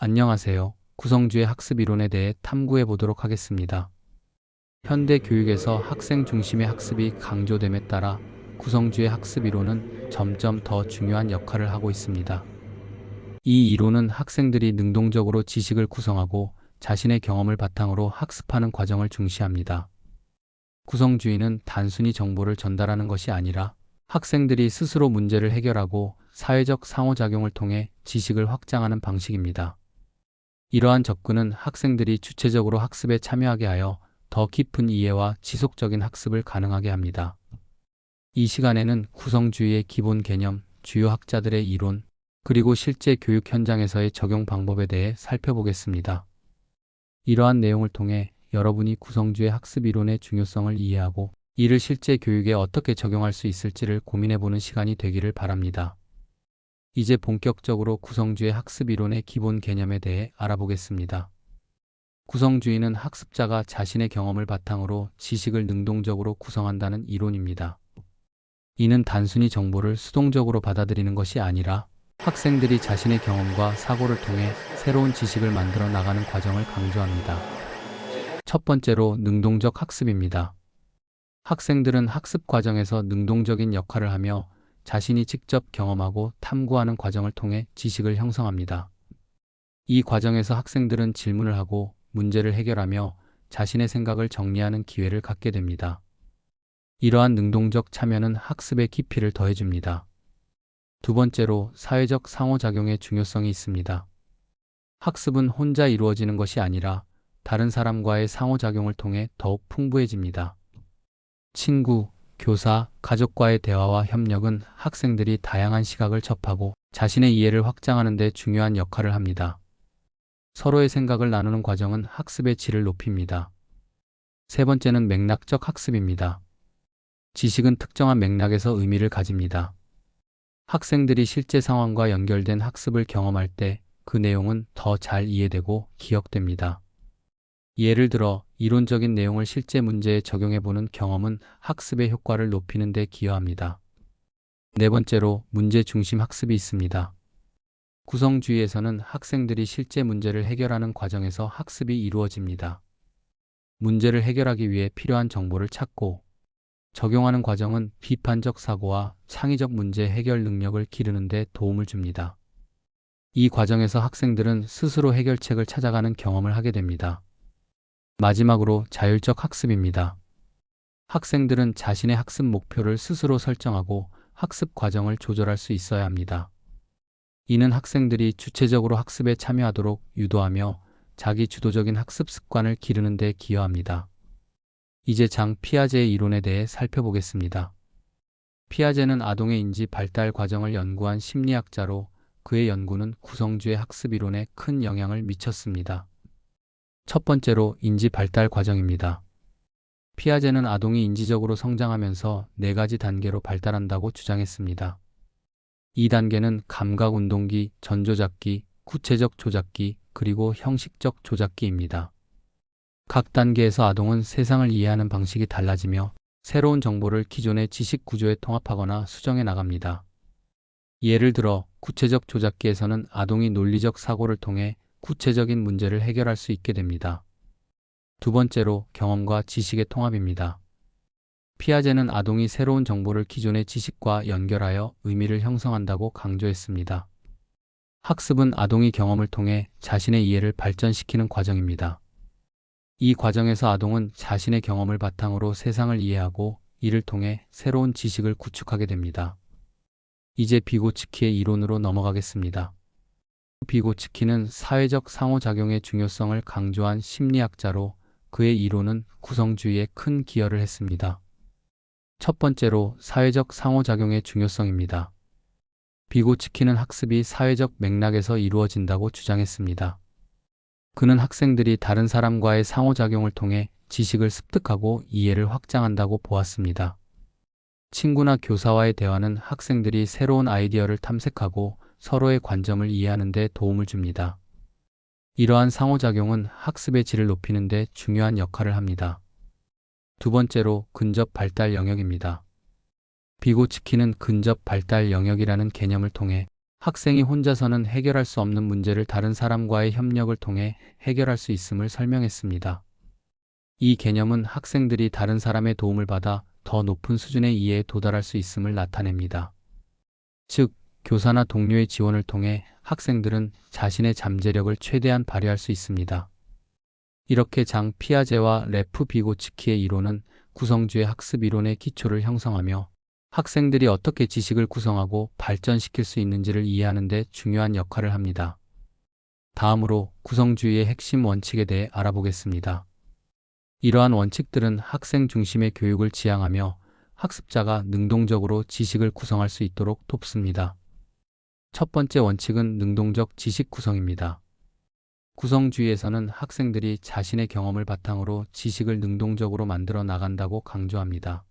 안녕하세요. 구성주의 학습 이론에 대해 탐구해 보도록 하겠습니다. 현대 교육에서 학생 중심의 학습이 강조됨에 따라 구성주의 학습 이론은 점점 더 중요한 역할을 하고 있습니다. 이 이론은 학생들이 능동적으로 지식을 구성하고 자신의 경험을 바탕으로 학습하는 과정을 중시합니다. 구성주의는 단순히 정보를 전달하는 것이 아니라 학생들이 스스로 문제를 해결하고 사회적 상호작용을 통해 지식을 확장하는 방식입니다. 이러한 접근은 학생들이 주체적으로 학습에 참여하게 하여 더 깊은 이해와 지속적인 학습을 가능하게 합니다. 이 시간에는 구성주의의 기본 개념, 주요 학자들의 이론, 그리고 실제 교육 현장에서의 적용 방법에 대해 살펴보겠습니다. 이러한 내용을 통해 여러분이 구성주의 학습 이론의 중요성을 이해하고 이를 실제 교육에 어떻게 적용할 수 있을지를 고민해보는 시간이 되기를 바랍니다. 이제 본격적으로 구성주의 학습 이론의 기본 개념에 대해 알아보겠습니다. 구성주의는 학습자가 자신의 경험을 바탕으로 지식을 능동적으로 구성한다는 이론입니다. 이는 단순히 정보를 수동적으로 받아들이는 것이 아니라 학생들이 자신의 경험과 사고를 통해 새로운 지식을 만들어 나가는 과정을 강조합니다. 첫 번째로 능동적 학습입니다. 학생들은 학습 과정에서 능동적인 역할을 하며 자신이 직접 경험하고 탐구하는 과정을 통해 지식을 형성합니다. 이 과정에서 학생들은 질문을 하고 문제를 해결하며 자신의 생각을 정리하는 기회를 갖게 됩니다. 이러한 능동적 참여는 학습의 깊이를 더해줍니다. 두 번째로 사회적 상호작용의 중요성이 있습니다. 학습은 혼자 이루어지는 것이 아니라 다른 사람과의 상호작용을 통해 더욱 풍부해집니다. 친구, 교사, 가족과의 대화와 협력은 학생들이 다양한 시각을 접하고 자신의 이해를 확장하는 데 중요한 역할을 합니다. 서로의 생각을 나누는 과정은 학습의 질을 높입니다. 세 번째는 맥락적 학습입니다. 지식은 특정한 맥락에서 의미를 가집니다. 학생들이 실제 상황과 연결된 학습을 경험할 때 그 내용은 더 잘 이해되고 기억됩니다. 예를 들어 이론적인 내용을 실제 문제에 적용해보는 경험은 학습의 효과를 높이는 데 기여합니다. 네 번째로 문제 중심 학습이 있습니다. 구성주의에서는 학생들이 실제 문제를 해결하는 과정에서 학습이 이루어집니다. 문제를 해결하기 위해 필요한 정보를 찾고 적용하는 과정은 비판적 사고와 창의적 문제 해결 능력을 기르는 데 도움을 줍니다. 이 과정에서 학생들은 스스로 해결책을 찾아가는 경험을 하게 됩니다. 마지막으로 자율적 학습입니다. 학생들은 자신의 학습 목표를 스스로 설정하고 학습 과정을 조절할 수 있어야 합니다. 이는 학생들이 주체적으로 학습에 참여하도록 유도하며 자기 주도적인 학습 습관을 기르는 데 기여합니다. 이제 장 피아제의 이론에 대해 살펴보겠습니다. 피아제는 아동의 인지 발달 과정을 연구한 심리학자로 그의 연구는 구성주의 학습 이론에 큰 영향을 미쳤습니다. 첫 번째로 인지 발달 과정입니다. 피아제는 아동이 인지적으로 성장하면서 4가지 단계로 발달한다고 주장했습니다. 이 단계는 감각 운동기, 전조작기, 구체적 조작기, 그리고 형식적 조작기입니다. 각 단계에서 아동은 세상을 이해하는 방식이 달라지며 새로운 정보를 기존의 지식 구조에 통합하거나 수정해 나갑니다. 예를 들어 구체적 조작기에서는 아동이 논리적 사고를 통해 구체적인 문제를 해결할 수 있게 됩니다. 두 번째로 경험과 지식의 통합입니다. 피아제는 아동이 새로운 정보를 기존의 지식과 연결하여 의미를 형성한다고 강조했습니다. 학습은 아동이 경험을 통해 자신의 이해를 발전시키는 과정입니다. 이 과정에서 아동은 자신의 경험을 바탕으로 세상을 이해하고 이를 통해 새로운 지식을 구축하게 됩니다. 이제 비고츠키의 이론으로 넘어가겠습니다. 비고츠키는 사회적 상호작용의 중요성을 강조한 심리학자로 그의 이론은 구성주의에 큰 기여를 했습니다. 첫 번째로 사회적 상호작용의 중요성입니다. 비고츠키는 학습이 사회적 맥락에서 이루어진다고 주장했습니다. 그는 학생들이 다른 사람과의 상호작용을 통해 지식을 습득하고 이해를 확장한다고 보았습니다. 친구나 교사와의 대화는 학생들이 새로운 아이디어를 탐색하고 서로의 관점을 이해하는 데 도움을 줍니다. 이러한 상호작용은 학습의 질을 높이는 데 중요한 역할을 합니다. 두 번째로 근접 발달 영역입니다. 비고츠키는 근접 발달 영역이라는 개념을 통해 학생이 혼자서는 해결할 수 없는 문제를 다른 사람과의 협력을 통해 해결할 수 있음을 설명했습니다. 이 개념은 학생들이 다른 사람의 도움을 받아 더 높은 수준의 이해에 도달할 수 있음을 나타냅니다. 즉, 교사나 동료의 지원을 통해 학생들은 자신의 잠재력을 최대한 발휘할 수 있습니다. 이렇게 장 피아제와 레프 비고츠키의 이론은 구성주의 학습 이론의 기초를 형성하며 학생들이 어떻게 지식을 구성하고 발전시킬 수 있는지를 이해하는 데 중요한 역할을 합니다. 다음으로 구성주의의 핵심 원칙에 대해 알아보겠습니다. 이러한 원칙들은 학생 중심의 교육을 지향하며 학습자가 능동적으로 지식을 구성할 수 있도록 돕습니다. 첫 번째 원칙은 능동적 지식 구성입니다. 구성주의에서는 학생들이 자신의 경험을 바탕으로 지식을 능동적으로 만들어 나간다고 강조합니다.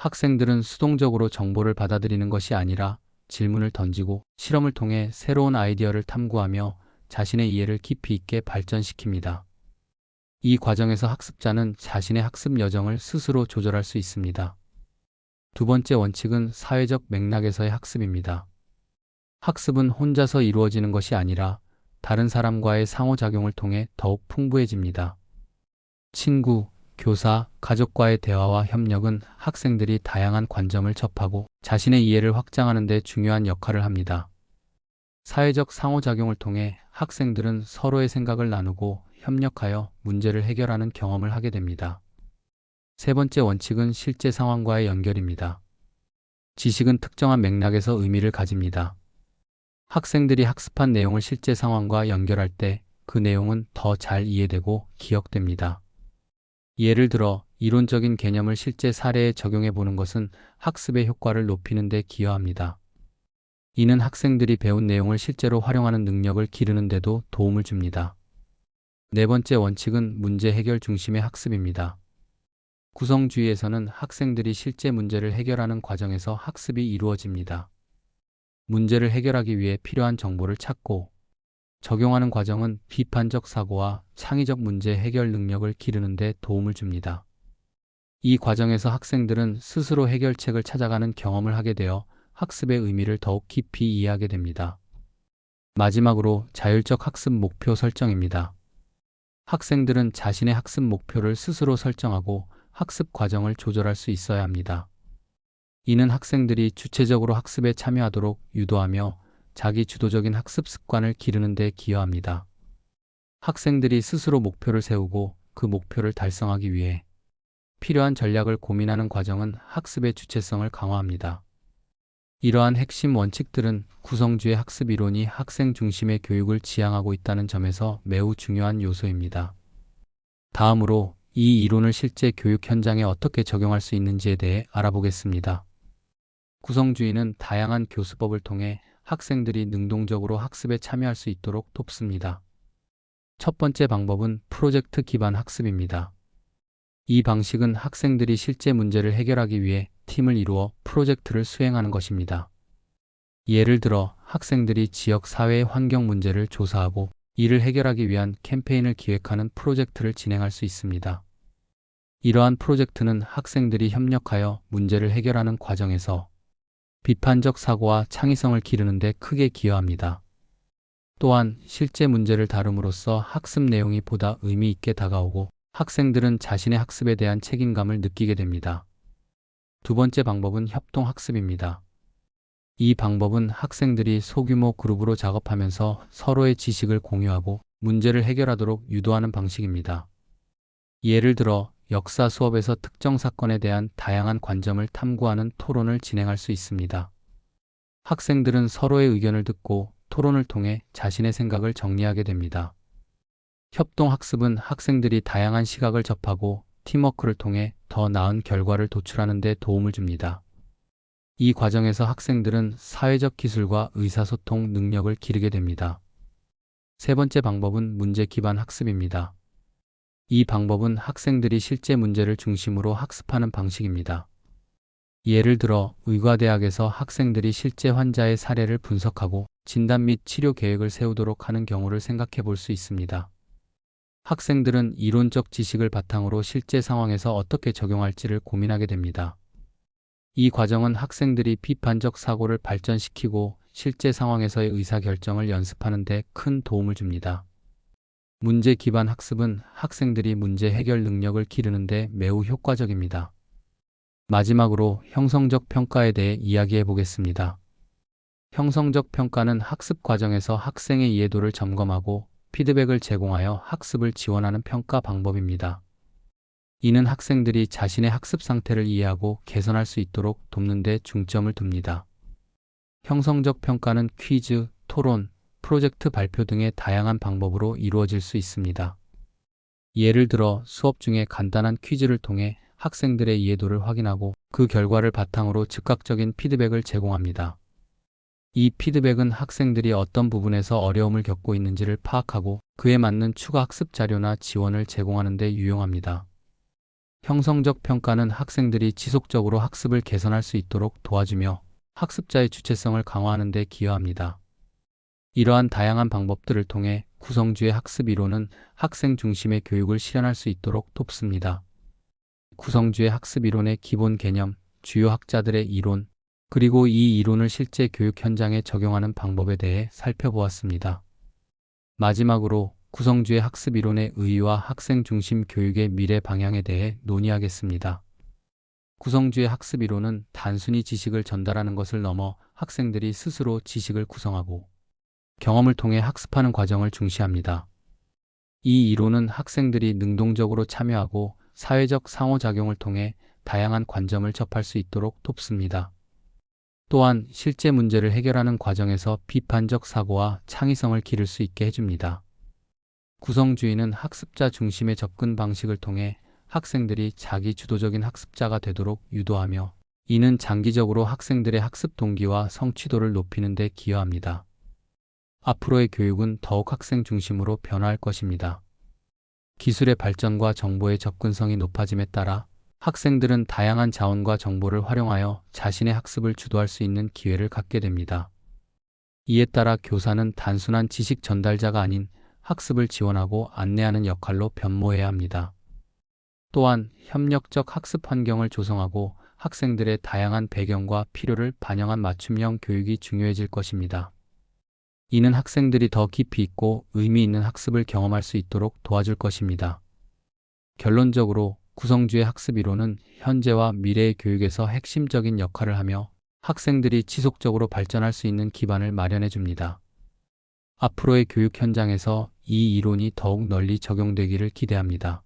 학생들은 수동적으로 정보를 받아들이는 것이 아니라 질문을 던지고 실험을 통해 새로운 아이디어를 탐구하며 자신의 이해를 깊이 있게 발전시킵니다. 이 과정에서 학습자는 자신의 학습 여정을 스스로 조절할 수 있습니다. 두 번째 원칙은 사회적 맥락에서의 학습입니다. 학습은 혼자서 이루어지는 것이 아니라 다른 사람과의 상호작용을 통해 더욱 풍부해집니다. 친구, 교사, 가족과의 대화와 협력은 학생들이 다양한 관점을 접하고 자신의 이해를 확장하는 데 중요한 역할을 합니다. 사회적 상호작용을 통해 학생들은 서로의 생각을 나누고 협력하여 문제를 해결하는 경험을 하게 됩니다. 세 번째 원칙은 실제 상황과의 연결입니다. 지식은 특정한 맥락에서 의미를 가집니다. 학생들이 학습한 내용을 실제 상황과 연결할 때 그 내용은 더 잘 이해되고 기억됩니다. 예를 들어 이론적인 개념을 실제 사례에 적용해 보는 것은 학습의 효과를 높이는 데 기여합니다. 이는 학생들이 배운 내용을 실제로 활용하는 능력을 기르는 데도 도움을 줍니다. 네 번째 원칙은 문제 해결 중심의 학습입니다. 구성주의에서는 학생들이 실제 문제를 해결하는 과정에서 학습이 이루어집니다. 문제를 해결하기 위해 필요한 정보를 찾고 적용하는 과정은 비판적 사고와 창의적 문제 해결 능력을 기르는 데 도움을 줍니다. 이 과정에서 학생들은 스스로 해결책을 찾아가는 경험을 하게 되어 학습의 의미를 더욱 깊이 이해하게 됩니다. 마지막으로 자율적 학습 목표 설정입니다. 학생들은 자신의 학습 목표를 스스로 설정하고 학습 과정을 조절할 수 있어야 합니다. 이는 학생들이 주체적으로 학습에 참여하도록 유도하며 자기 주도적인 학습 습관을 기르는 데 기여합니다. 학생들이 스스로 목표를 세우고 그 목표를 달성하기 위해 필요한 전략을 고민하는 과정은 학습의 주체성을 강화합니다. 이러한 핵심 원칙들은 구성주의 학습 이론이 학생 중심의 교육을 지향하고 있다는 점에서 매우 중요한 요소입니다. 다음으로 이 이론을 실제 교육 현장에 어떻게 적용할 수 있는지에 대해 알아보겠습니다. 구성주의는 다양한 교수법을 통해 학생들이 능동적으로 학습에 참여할 수 있도록 돕습니다. 첫 번째 방법은 프로젝트 기반 학습입니다. 이 방식은 학생들이 실제 문제를 해결하기 위해 팀을 이루어 프로젝트를 수행하는 것입니다. 예를 들어 학생들이 지역 사회의 환경 문제를 조사하고 이를 해결하기 위한 캠페인을 기획하는 프로젝트를 진행할 수 있습니다. 이러한 프로젝트는 학생들이 협력하여 문제를 해결하는 과정에서 비판적 사고와 창의성을 기르는 데 크게 기여합니다. 또한 실제 문제를 다룸으로써 학습 내용이 보다 의미 있게 다가오고 학생들은 자신의 학습에 대한 책임감을 느끼게 됩니다. 두 번째 방법은 협동학습입니다. 이 방법은 학생들이 소규모 그룹으로 작업하면서 서로의 지식을 공유하고 문제를 해결하도록 유도하는 방식입니다. 예를 들어 역사 수업에서 특정 사건에 대한 다양한 관점을 탐구하는 토론을 진행할 수 있습니다. 학생들은 서로의 의견을 듣고 토론을 통해 자신의 생각을 정리하게 됩니다. 협동학습은 학생들이 다양한 시각을 접하고 팀워크를 통해 더 나은 결과를 도출하는 데 도움을 줍니다. 이 과정에서 학생들은 사회적 기술과 의사소통 능력을 기르게 됩니다. 세 번째 방법은 문제 기반 학습입니다. 이 방법은 학생들이 실제 문제를 중심으로 학습하는 방식입니다. 예를 들어 의과대학에서 학생들이 실제 환자의 사례를 분석하고 진단 및 치료 계획을 세우도록 하는 경우를 생각해 볼 수 있습니다. 학생들은 이론적 지식을 바탕으로 실제 상황에서 어떻게 적용할지를 고민하게 됩니다. 이 과정은 학생들이 비판적 사고를 발전시키고 실제 상황에서의 의사결정을 연습하는 데 큰 도움을 줍니다. 문제 기반 학습은 학생들이 문제 해결 능력을 기르는 데 매우 효과적입니다. 마지막으로 형성적 평가에 대해 이야기해 보겠습니다. 형성적 평가는 학습 과정에서 학생의 이해도를 점검하고 피드백을 제공하여 학습을 지원하는 평가 방법입니다. 이는 학생들이 자신의 학습 상태를 이해하고 개선할 수 있도록 돕는 데 중점을 둡니다. 형성적 평가는 퀴즈, 토론, 프로젝트 발표 등의 다양한 방법으로 이루어질 수 있습니다. 예를 들어 수업 중에 간단한 퀴즈를 통해 학생들의 이해도를 확인하고 그 결과를 바탕으로 즉각적인 피드백을 제공합니다. 이 피드백은 학생들이 어떤 부분에서 어려움을 겪고 있는지를 파악하고 그에 맞는 추가 학습 자료나 지원을 제공하는 데 유용합니다. 형성적 평가는 학생들이 지속적으로 학습을 개선할 수 있도록 도와주며 학습자의 주체성을 강화하는 데 기여합니다. 이러한 다양한 방법들을 통해 구성주의 학습 이론은 학생 중심의 교육을 실현할 수 있도록 돕습니다. 구성주의 학습 이론의 기본 개념, 주요 학자들의 이론, 그리고 이 이론을 실제 교육 현장에 적용하는 방법에 대해 살펴보았습니다. 마지막으로 구성주의 학습 이론의 의의와 학생 중심 교육의 미래 방향에 대해 논의하겠습니다. 구성주의 학습 이론은 단순히 지식을 전달하는 것을 넘어 학생들이 스스로 지식을 구성하고 경험을 통해 학습하는 과정을 중시합니다. 이 이론은 학생들이 능동적으로 참여하고 사회적 상호작용을 통해 다양한 관점을 접할 수 있도록 돕습니다. 또한 실제 문제를 해결하는 과정에서 비판적 사고와 창의성을 기를 수 있게 해줍니다. 구성주의는 학습자 중심의 접근 방식을 통해 학생들이 자기 주도적인 학습자가 되도록 유도하며 이는 장기적으로 학생들의 학습 동기와 성취도를 높이는 데 기여합니다. 앞으로의 교육은 더욱 학생 중심으로 변화할 것입니다. 기술의 발전과 정보의 접근성이 높아짐에 따라 학생들은 다양한 자원과 정보를 활용하여 자신의 학습을 주도할 수 있는 기회를 갖게 됩니다. 이에 따라 교사는 단순한 지식 전달자가 아닌 학습을 지원하고 안내하는 역할로 변모해야 합니다. 또한 협력적 학습 환경을 조성하고 학생들의 다양한 배경과 필요를 반영한 맞춤형 교육이 중요해질 것입니다. 이는 학생들이 더 깊이 있고 의미 있는 학습을 경험할 수 있도록 도와줄 것입니다. 결론적으로 구성주의 학습 이론은 현재와 미래의 교육에서 핵심적인 역할을 하며 학생들이 지속적으로 발전할 수 있는 기반을 마련해 줍니다. 앞으로의 교육 현장에서 이 이론이 더욱 널리 적용되기를 기대합니다.